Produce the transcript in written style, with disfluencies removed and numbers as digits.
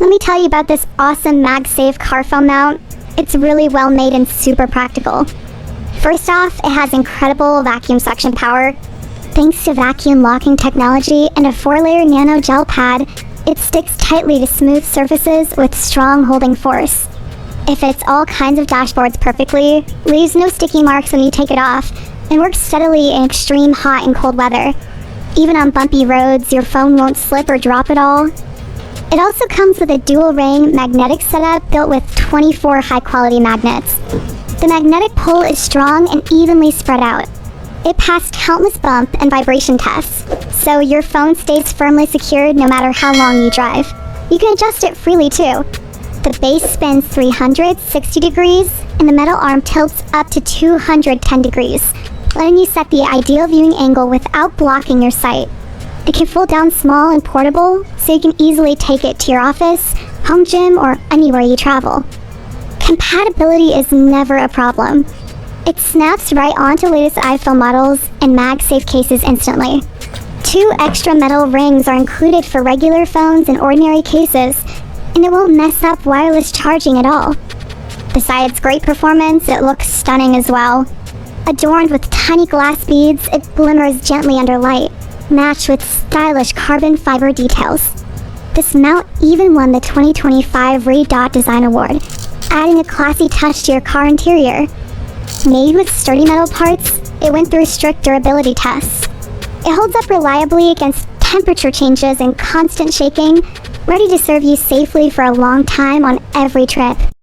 let me tell you about this awesome MagSafe car phone mount. It's really well made and super practical. First off, it has incredible vacuum suction power. Thanks to vacuum locking technology and a 4-layer nano gel pad, it sticks tightly to smooth surfaces with strong holding force. It fits all kinds of dashboards perfectly, leaves no sticky marks when you take it off, and works steadily in extreme hot and cold weather. Even on bumpy roads, your phone won't slip or drop at all. It also comes with a dual-ring magnetic setup built with 24 high-quality magnets. The magnetic pull is strong and evenly spread out. It passed countless bump and vibration tests, so your phone stays firmly secured no matter how long you drive. You can adjust it freely too. The base spins 360 degrees, and the metal arm tilts up to 210 degrees, letting you set the ideal viewing angle without blocking your sight. It can fold down small and portable, so you can easily take it to your office, home gym, or anywhere you travel. Compatibility is never a problem. It snaps right onto latest iPhone models and MagSafe cases instantly. 2 extra metal rings are included for regular phones and ordinary cases, and it won't mess up wireless charging at all. Besides great performance, it looks stunning as well. Adorned with tiny glass beads, it glimmers gently under light, matched with stylish carbon fiber details. This mount even won the 2025 Red Dot Design Award, adding a classy touch to your car interior. Made with sturdy metal parts, it went through strict durability tests. It holds up reliably against temperature changes and constant shaking, ready to serve you safely for a long time on every trip.